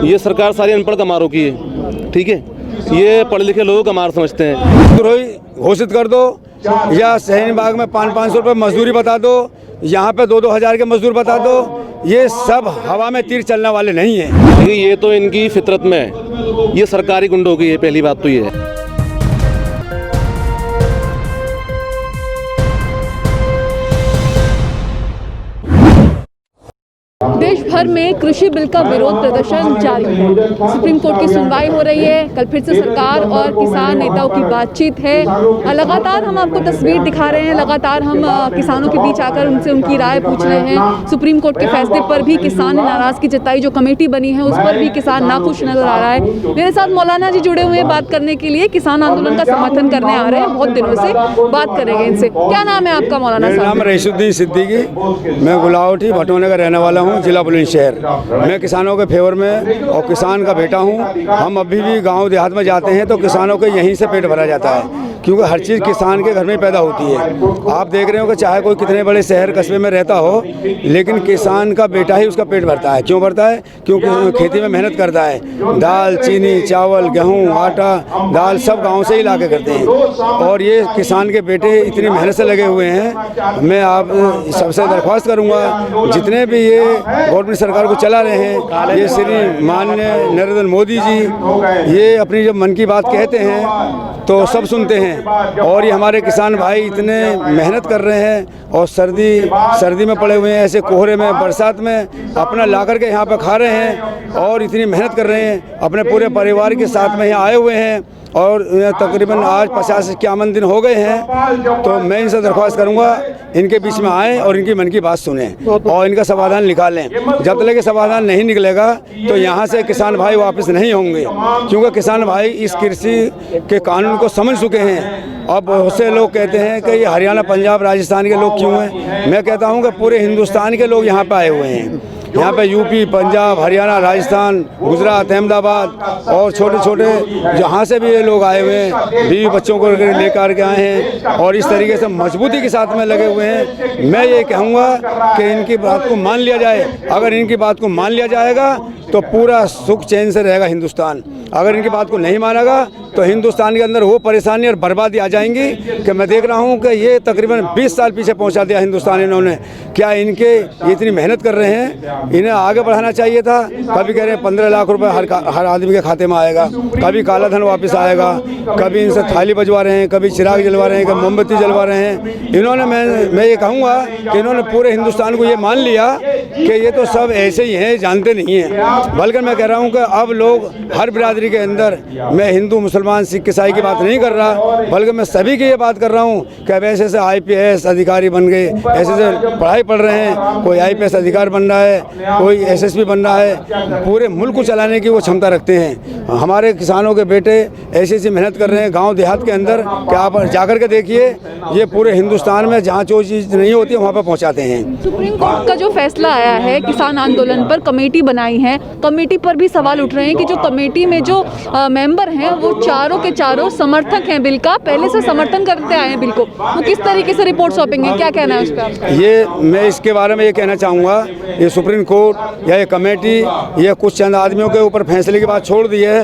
ये सरकार सारी अनपढ़ गमारों की है, ठीक है। ये पढ़े लिखे लोगों का मार समझते हैं। द्रोही घोषित कर दो या शहीन बाग में 500-500 रुपये मजदूरी बता दो, यहाँ पे 2-2 हज़ार के मजदूर बता दो। ये सब हवा में तीर चलने वाले नहीं हैं। देखिए, ये तो इनकी फितरत में है, ये सरकारी गुंडों की है। पहली बात तो ये है। देश भर में कृषि बिल का विरोध प्रदर्शन जारी है। सुप्रीम कोर्ट की सुनवाई हो रही है। कल फिर से सरकार और किसान नेताओं की बातचीत है। लगातार हम आपको तस्वीर दिखा रहे हैं, लगातार हम किसानों के बीच आकर उनसे उनकी राय पूछ रहे हैं। सुप्रीम कोर्ट के फैसले पर भी किसान ने नाराजगी जताई। जो कमेटी बनी है उस पर भी किसान नाखुश नजर आ रहा है। मेरे साथ मौलाना जी जुड़े हुए हैं बात करने के लिए। किसान आंदोलन का समर्थन करने आ रहे हैं, बहुत दिनों से बात करेंगे इनसे। क्या नाम है आपका मौलाना साहब? मेरा नाम रईसुद्दीन सिद्दीकी, मैं गुलावटी भटोने का रहने वाला हूँ, जिला बुलंदशहर। मैं किसानों के फेवर में और किसान का बेटा हूँ। हम अभी भी गांव देहात में जाते हैं तो किसानों के यहीं से पेट भरा जाता है, क्योंकि हर चीज़ किसान के घर में पैदा होती है। आप देख रहे हो कि चाहे कोई कितने बड़े शहर कस्बे में रहता हो, लेकिन किसान का बेटा ही उसका पेट भरता है। क्यों भरता है? क्योंकि खेती में मेहनत करता है। दाल, चीनी, चावल, गेहूँ, आटा, दाल सब गाँव से ही ला के करते हैं। और ये किसान के बेटे इतनी मेहनत से लगे हुए हैं। मैं आप सबसे दरख्वास्त करूँगा, जितने भी ये गवर्नमेंट सरकार को चला रहे हैं, ये श्री माननीय नरेंद्र मोदी जी, ये अपनी जब मन की बात कहते हैं तो सब सुनते हैं। और ये हमारे किसान भाई इतने मेहनत कर रहे हैं और सर्दी में पड़े हुए हैं, ऐसे कोहरे में, बरसात में अपना ला कर के यहाँ पर खा रहे हैं और इतनी मेहनत कर रहे हैं। अपने पूरे परिवार के साथ में यहाँ आए हुए हैं और तकरीबन आज 50-51 दिन हो गए हैं। तो मैं इनसे दरख्वास्त करूंगा, इनके बीच में आएँ और इनकी मन की बात सुने और इनका समाधान निकालें। जब तक ये समाधान नहीं निकलेगा तो यहाँ से किसान भाई वापस नहीं होंगे, क्योंकि किसान भाई इस कृषि के कानून को समझ चुके हैं। अब बहुत से लोग कहते हैं कि ये हरियाणा, पंजाब, राजस्थान के लोग क्यों हैं? मैं कहता हूँ कि पूरे हिंदुस्तान के लोग यहाँ पर आए हुए हैं। यहाँ पे यूपी, पंजाब, हरियाणा, राजस्थान, गुजरात, अहमदाबाद और छोटे छोटे जहाँ से भी ये लोग आए हुए हैं, बीवी बच्चों को लेकर के आए हैं और इस तरीके से मजबूती के साथ में लगे हुए हैं। मैं ये कहूँगा कि इनकी बात को मान लिया जाए। अगर इनकी बात को मान लिया जाएगा तो पूरा सुख चैन से रहेगा हिंदुस्तान। अगर इनकी बात को नहीं मानेगा तो हिंदुस्तान के अंदर वो परेशानी और बर्बादी आ जाएंगी कि मैं देख रहा हूँ कि ये तकरीबन 20 साल पीछे पहुँचा दिया हिंदुस्तान इन्होंने। क्या इनके ये इतनी मेहनत कर रहे हैं, इन्हें आगे बढ़ाना चाहिए था। कभी कह रहे हैं 15 लाख रुपए हर आदमी के खाते में आएगा, कभी काला धन वापस आएगा, कभी इनसे थाली बजवा रहे हैं, कभी चिराग जलवा रहे हैं, कभी मोमबत्ती जलवा रहे हैं। इन्होंने मैं ये कहूँगा कि इन्होंने पूरे हिंदुस्तान को ये मान लिया कि ये तो सब ऐसे ही हैं, जानते नहीं हैं। बल्कि मैं कह रहा हूँ कि अब लोग हर बिरादरी के अंदर, मैं हिंदू, मुसलमान, सिख, ईसाई की बात नहीं कर रहा, बल्कि मैं सभी की ये बात कर रहा हूँ कि अब ऐसे IPS अधिकारी बन गए, ऐसे से पढ़ाई पढ़ रहे हैं, कोई IPS अधिकारी बन रहा है, कोई SSP बन रहा है। पूरे मुल्क को चलाने की वो क्षमता रखते हैं। हमारे किसानों के बेटे ऐसी मेहनत कर रहे हैं गांव देहात के अंदर कि आप जाकर के देखिए, ये पूरे हिंदुस्तान में जहाँ जो चीज़ नहीं होती है वहाँ पर पहुँचाते हैं। सुप्रीम कोर्ट का जो फैसला आया है किसान आंदोलन पर, कमेटी बनाई है, कमेटी पर भी सवाल उठ रहे हैं कि जो कमेटी में जो मेंबर हैं वो चारों के चारों समर्थक हैं बिल का, पहले से समर्थन करते आए हैं बिल को। वो किस तरीके से रिपोर्ट सौंपेंगे, क्या कहना है उस पर? ये मैं इसके बारे में ये कहना चाहूँगा, ये सुप्रीम कोर्ट या ये कमेटी ये कुछ चंद आदमियों के ऊपर फैसले की बात छोड़ दी है,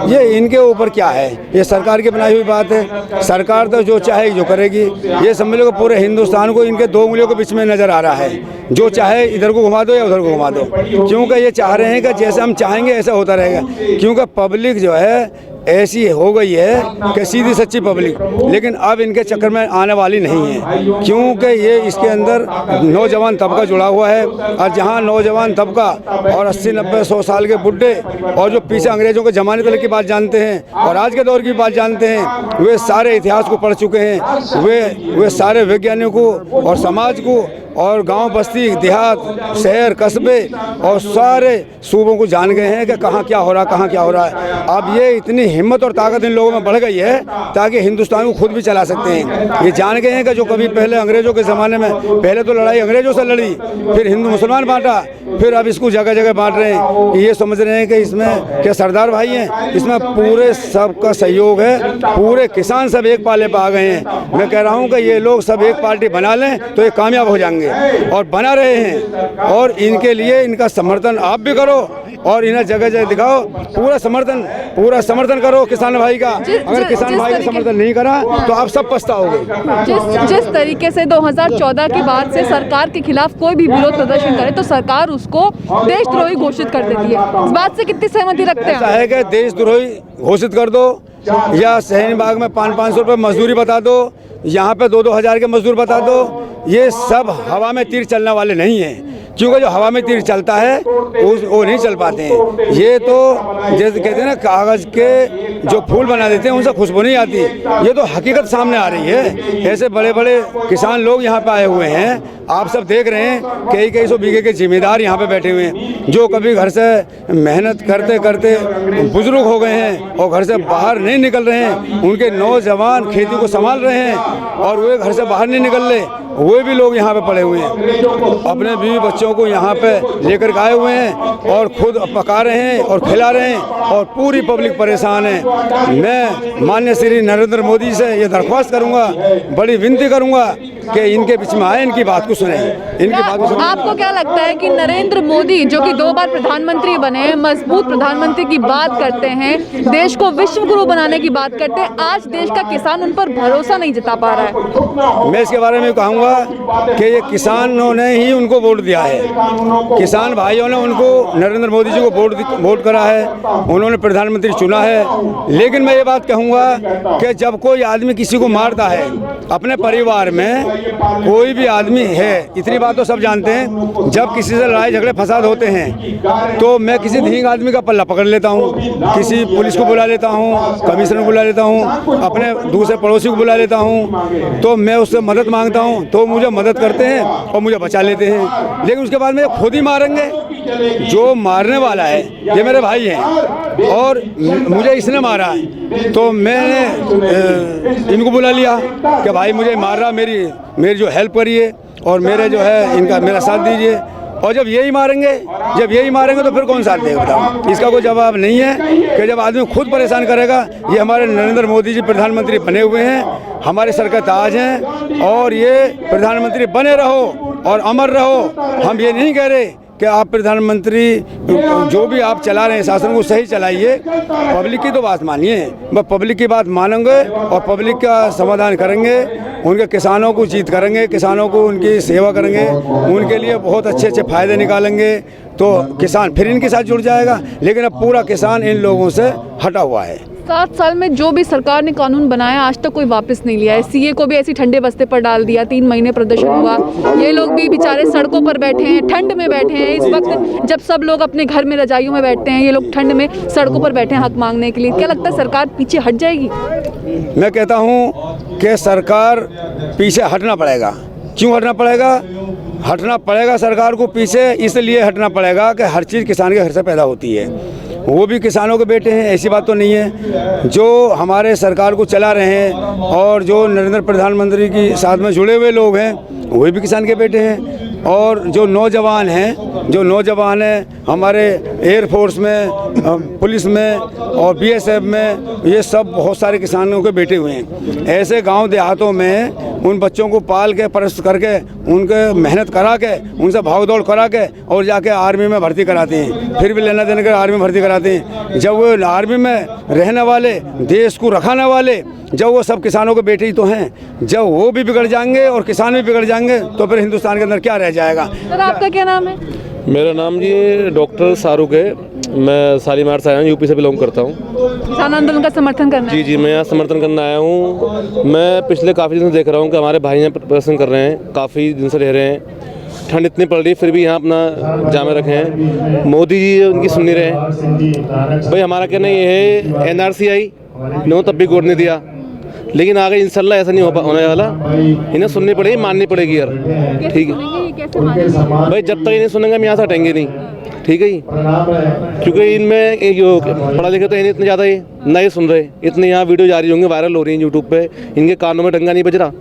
ये इनके ऊपर क्या है? ये सरकार की बनाई हुई बात है। सरकार तो जो चाहेगी जो करेगी। ये समझ लो कि पूरे हिंदुस्तान को इनके 2 उंगलियों के बीच में नज़र आ रहा है। जो चाहे इधर को घुमा दो या उधर को घुमा दो, क्योंकि ये चाह रहे हैं कि जैसे हम चाहेंगे ऐसा होता रहेगा। क्योंकि पब्लिक जो है ऐसी हो गई है कि सीधी सच्ची पब्लिक, लेकिन अब इनके चक्कर में आने वाली नहीं है, क्योंकि ये इसके अंदर नौजवान तबका जुड़ा हुआ है। और जहां नौजवान तबका और 80, 90, 100 साल के बुढ़े और जो पीछे अंग्रेजों के ज़माने तक की बात जानते हैं और आज के दौर की बात जानते हैं, वे सारे इतिहास को पढ़ चुके हैं। वे सारे वैज्ञानिकों और समाज को और गांव, बस्ती, देहात, शहर, कस्बे और सारे सूबों को जान गए हैं कि कहाँ क्या हो रहा है, कहाँ क्या हो रहा है। अब ये इतनी हिम्मत और ताकत इन लोगों में बढ़ गई है ताकि हिंदुस्तान को खुद भी चला सकते हैं। ये जान गए हैं कि जो कभी पहले अंग्रेजों के ज़माने में, पहले तो लड़ाई अंग्रेजों से लड़ी, फिर हिंदू मुसलमान बांटा, फिर अब इसको जगह जगह बांट रहे हैं। ये समझ रहे हैं कि इसमें क्या सरदार भाई हैं, इसमें पूरे सबका सहयोग है, पूरे किसान सब एक पाले पर आ गए हैं। मैं कह रहा हूँ कि ये लोग सब एक पार्टी बना लें तो ये कामयाब हो जाएंगे और बना रहे हैं। और इनके लिए इनका समर्थन आप भी करो और इन्हें जगह जगह दिखाओ, पूरा समर्थन करो किसान भाई का। अगर किसान भाई का समर्थन नहीं करा तो आप सब पछताओगे। जिस तरीके से 2014 के बाद से सरकार के खिलाफ कोई भी विरोध प्रदर्शन करे तो सरकार उसको देशद्रोही घोषित कर देती है, इस बात से कितनी सहमति रखते हैं? ऐसा है कि देशद्रोही घोषित कर दो या शहीन बाग में 500-500 रुपये मजदूरी बता दो, यहाँ पे 2-2 हज़ार के मजदूर बता दो, ये सब हवा में तीर चलने वाले नहीं हैं। क्योंकि जो हवा में तीर चलता है वो नहीं चल पाते हैं। ये तो जैसे कहते हैं ना, कागज़ के जो फूल बना देते हैं उनसे खुशबू नहीं आती, ये तो हकीकत सामने आ रही है। ऐसे बड़े बड़े किसान लोग यहाँ पे आए हुए हैं, आप सब देख रहे हैं, कई सौ बीघे के जिम्मेदार यहाँ पे बैठे हुए हैं, जो कभी घर से मेहनत करते करते बुजुर्ग हो गए हैं और घर से बाहर नहीं निकल रहे हैं। उनके नौजवान खेती को संभाल रहे हैं और वे घर से बाहर नहीं निकल रहे, वे भी लोग यहाँ पे पड़े हुए हैं। अपने बीवी बच्चों को यहाँ पे लेकर आए हुए हैं और खुद पका रहे हैं और खिला रहे हैं और पूरी पब्लिक परेशान है। मैं माननीय श्री नरेंद्र मोदी से ये दरख्वास्त करूँगा, बड़ी विनती करूँगा कि इनके बीच में आए, इनकी बात को सुने, इनकी बात को सुने। आपको क्या लगता है कि नरेंद्र मोदी जो कि 2 बार प्रधानमंत्री बने हैं, मजबूत प्रधानमंत्री की बात करते हैं, देश को विश्व गुरु बनाने की बात करते हैं, आज देश का किसान उन पर भरोसा नहीं जता पा रहा है? मैं इसके बारे में कहूँगा कि ये किसानों ने ही उनको वोट दिया है, किसान भाइयों ने उनको नरेंद्र मोदी जी को वोट करा है, उन्होंने प्रधानमंत्री चुना है। लेकिन मैं ये बात कहूँगा कि जब कोई आदमी किसी को मारता है, अपने परिवार में कोई भी आदमी है, इतनी बात तो सब जानते हैं, जब किसी से लड़ाई झगड़े फसाद होते हैं तो मैं किसी धींग आदमी का पल्ला पकड़ लेता हूँ, किसी पुलिस को बुला लेता हूँ, कमिश्नर को बुला लेता हूँ, अपने दूसरे पड़ोसी को बुला लेता हूँ, तो मैं उससे मदद मांगता हूँ तो मुझे मदद करते हैं और मुझे बचा लेते हैं। लेकिन उसके बाद में खुद ही मारेंगे, जो मारने वाला है ये मेरे भाई हैं और मुझे इसने मारा है, तो मैंने इनको बुला लिया कि भाई मुझे मार रहा, मेरी जो हेल्प करिए और मेरे जो है इनका मेरा साथ दीजिए। और जब यही मारेंगे तो फिर कौन साथ देगा बताओ? इसका कोई जवाब नहीं है कि जब आदमी खुद परेशान करेगा। ये हमारे नरेंद्र मोदी जी प्रधानमंत्री बने हुए हैं, हमारे सर का ताज हैं और ये प्रधानमंत्री बने रहो और अमर रहो। हम ये नहीं कह रहे कि आप प्रधानमंत्री जो भी आप चला रहे हैं शासन को सही चलाइए, पब्लिक की तो बात मानिए। मैं पब्लिक की बात मानेंगे और पब्लिक का समाधान करेंगे, उनके किसानों को जीत करेंगे, किसानों को उनकी सेवा करेंगे, उनके लिए बहुत अच्छे फ़ायदे निकालेंगे तो किसान फिर इनके साथ जुड़ जाएगा। लेकिन अब पूरा किसान इन लोगों से हटा हुआ है। 7 साल में जो भी सरकार ने कानून बनाया आज तक कोई वापस नहीं लिया है। सीए को भी ऐसी ठंडे बस्ते पर डाल दिया, 3 महीने प्रदर्शन हुआ, ये लोग भी बेचारे सड़कों पर बैठे हैं, ठंड में बैठे हैं। इस वक्त जब सब लोग अपने घर में रजाइयों में बैठते हैं, ये लोग ठंड में सड़कों पर बैठे हैं हक मांगने के लिए। क्या लगता है सरकार पीछे हट जाएगी? मैं कहता हूँ कि सरकार पीछे हटना पड़ेगा। क्यों हटना पड़ेगा? हटना पड़ेगा सरकार को पीछे इसलिए हटना पड़ेगा कि हर चीज़ किसान के घर से पैदा होती है, वो भी किसानों के बेटे हैं, ऐसी बात तो नहीं है। जो हमारे सरकार को चला रहे हैं और जो नरेंद्र प्रधानमंत्री के साथ में जुड़े हुए लोग हैं वो भी किसान के बेटे हैं। और जो नौजवान हैं हमारे एयरफोर्स में, पुलिस में और बीएसएफ में, ये सब बहुत सारे किसानों के बेटे हुए हैं। ऐसे गांव देहातों में उन बच्चों को पाल के परस्त करके उनके मेहनत करा के उनसे भाग दौड़ करा के और जाके आर्मी में भर्ती कराते हैं, फिर भी लेना देने के आर्मी में भर्ती कराते हैं। जब वो आर्मी में रहने वाले, देश को रखाने वाले, जब वो सब किसानों के बेटे ही तो हैं, जब वो भी बिगड़ जाएंगे और किसान भी बिगड़ जाएंगे तो फिर हिंदुस्तान के अंदर क्या रह जाएगा? सर आपका क्या नाम है? मेरा नाम जी डॉक्टर शाहरुख है, मैं शालीमार से आया हूँ, यूपी से बिलोंग करता हूँ। किसान आंदोलन का समर्थन करना है? जी मैं यहाँ समर्थन करने आया हूँ। मैं पिछले काफ़ी दिन से देख रहा हूँ कि हमारे भाई यहाँ प्रदर्शन कर रहे हैं, काफ़ी दिन से रह रहे हैं, ठंड इतनी पड़ रही फिर भी यहाँ अपना जामे रखे हैं। मोदी जी उनकी सुन नहीं रहे। भाई हमारा कहना ये है, NRC आई इन्होंने तब भी गोद नहीं दिया, लेकिन आगे इंशाल्लाह ऐसा नहीं होने वाला, इन्हें सुननी पड़ेगी, माननी पड़ेगी यार। ठीक है भाई, जब तक इन्हें सुनेंगे हम यहाँ से हटेंगे नहीं, ठीक है जी। क्योंकि इनमें पढ़ा लिखा तो इन्हें इतने ज़्यादा ही नहीं सुन रहे, इतने यहाँ वीडियो जारी होंगे, वायरल हो रही हैं यूट्यूब पे, इनके कानों में डंगा नहीं बज रहा,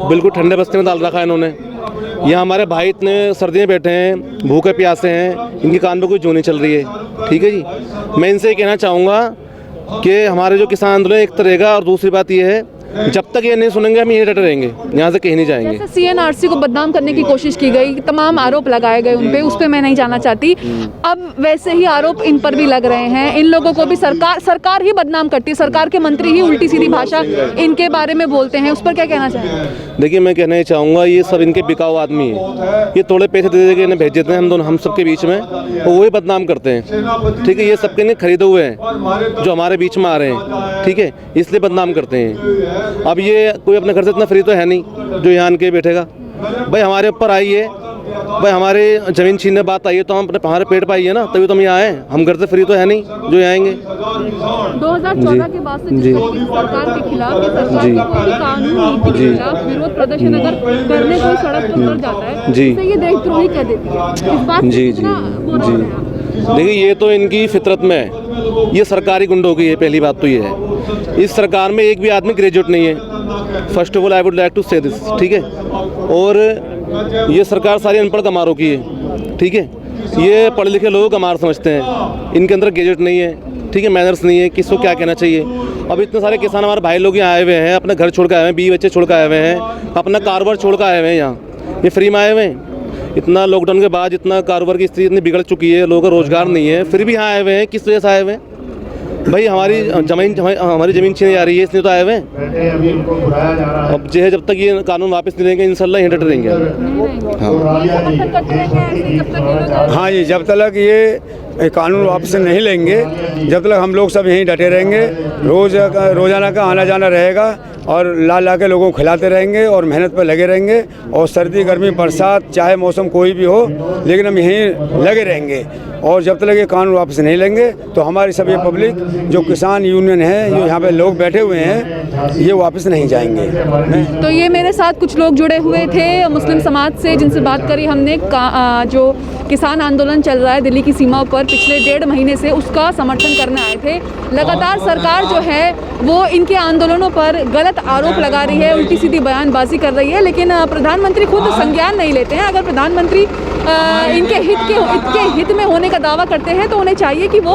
बिल्कुल ठंडे बस्ते में डाल रखा है इन्होंने। यहाँ हमारे भाई इतने सर्दी में बैठे हैं, भूखे प्यासे हैं, इनके कान में कोई जू नहीं चल रही है, ठीक है जी। मैं इनसे कहना चाहूँगा कि हमारे जो किसान आंदोलन एक तो रहेगा, और दूसरी बात यह है जब तक ये नहीं सुनेंगे हम यहीं डटे रहेंगे, यहाँ से कहीं नहीं जाएंगे। जैसे सीएनआरसी को बदनाम करने की कोशिश की गई, तमाम आरोप लगाए गए उन पे, उस पे मैं नहीं जाना चाहती। अब वैसे ही आरोप इन पर भी लग रहे हैं। इन लोगों को भी सरकार ही बदनाम करती है, सरकार के मंत्री ही उल्टी सीधी भाषा इनके बारे में बोलते हैं, उस पर क्या कहना चाहेंगे? देखिए, मैं कहना ही चाहूँगा, ये सब इनके बिकाऊ आदमी है। ये थोड़े पैसे दे के इन्हें भेज देते हैं हम सबके बीच में, और वही बदनाम करते हैं। ठीक है, ये सबके नहीं खरीदे हुए हैं जो हमारे बीच में आ रहे हैं। ठीक है, इसलिए बदनाम करते हैं। अब ये कोई अपने घर से इतना फ्री तो है नहीं जो यहाँ आके बैठेगा। भाई हमारे ऊपर आई है, भाई हमारे ज़मीन छीनने बात आई है तो हम अपने हमारे पेट पाई है ना, तभी तो हम यहाँ आए। हम घर से फ्री तो है नहीं जो यहाँ आएंगे। 2014 के बाद से जिस तरीके से सरकार के खिलाफ या सरकार के कोई भी कानून नीति के खिलाफ विरोध प्रदर्शन अगर करने कोई सड़क पर उतर जाता है तो ये देशद्रोही कह देती है। इस बात जी जी जी देखिए, ये तो इनकी फितरत में है। ये सरकारी गुंडों की है। पहली बात तो ये है, इस सरकार में एक भी आदमी ग्रेजुएट नहीं है। First of all I would like to say this. ठीक है, और ये सरकार सारी अनपढ़ कमारों की है। ठीक है, ये पढ़े लिखे लोगों को कमार समझते हैं। इनके अंदर ग्रेजुएट नहीं है। ठीक है, मैनर्स नहीं है, किसको क्या कहना चाहिए। अब इतने सारे किसान हमारे भाई लोग यहाँ आए हुए हैं, अपने घर छोड़ कर आए हुए हैं, 20 बच्चे छोड़ कर आए हुए हैं, अपना कारोबार छोड़ कर आए हुए हैं यहाँ। ये फ्री में आए हुए हैं। इतना लॉकडाउन के बाद इतना कारोबार की स्थिति इतनी बिगड़ चुकी है, लोगों का रोजगार नहीं है, फिर भी यहाँ आए हुए हैं। किस वजह से आए हुए हैं? भाई हमारी ज़मीन छीनी जा रही है, इसलिए तो आए हुए हैं। अब जो है, जब तक ये कानून वापस नहीं देंगे इंशाल्लाह यहीं डटे रहेंगे। हाँ जी, जब तक ये कानून वापस नहीं लेंगे, जब तक हम लोग सब यहीं डटे रहेंगे। रोज़ाना का आना जाना रहेगा और ला के लोगों को खिलाते रहेंगे और मेहनत पर लगे रहेंगे। और सर्दी गर्मी बरसात चाहे मौसम कोई भी हो, लेकिन हम यहीं लगे रहेंगे। और जब तक ये कानून वापस नहीं लेंगे तो हमारी सब ये पब्लिक जो किसान यूनियन है, जो यहाँ पे लोग बैठे हुए हैं, ये वापस नहीं जाएंगे। तो ये मेरे साथ कुछ लोग जुड़े हुए थे मुस्लिम समाज से, जिनसे बात करी हमने। जो किसान आंदोलन चल रहा है दिल्ली की सीमाओं पर पिछले 1.5 महीने से, उसका समर्थन करने आए थे। लगातार सरकार जो है वो इनके आंदोलनों पर गलत आरोप लगा रही है, उल्टी सीधी बयानबाजी कर रही है, लेकिन प्रधानमंत्री खुद संज्ञान नहीं लेते हैं। अगर प्रधानमंत्री इनके हित में होने का दावा करते हैं तो उन्हें चाहिए कि वो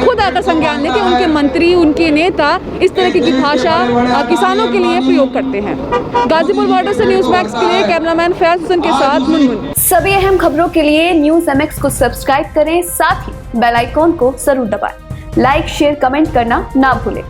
खुद आकर संज्ञान लें कि उनके मंत्री, उनके नेता इस तरह की भाषा किसानों के लिए प्रयोग करते हैं। गाजीपुर बॉर्डर से न्यूज़ मैक्स के लिए कैमरामैन फैज हुसैन के साथ मुनमुन। सभी अहम खबरों के लिए न्यूज़ MX को सब्सक्राइब करें, साथ ही बेल आइकॉन को जरूर दबाएं। लाइक, शेयर, कमेंट करना ना भूलें।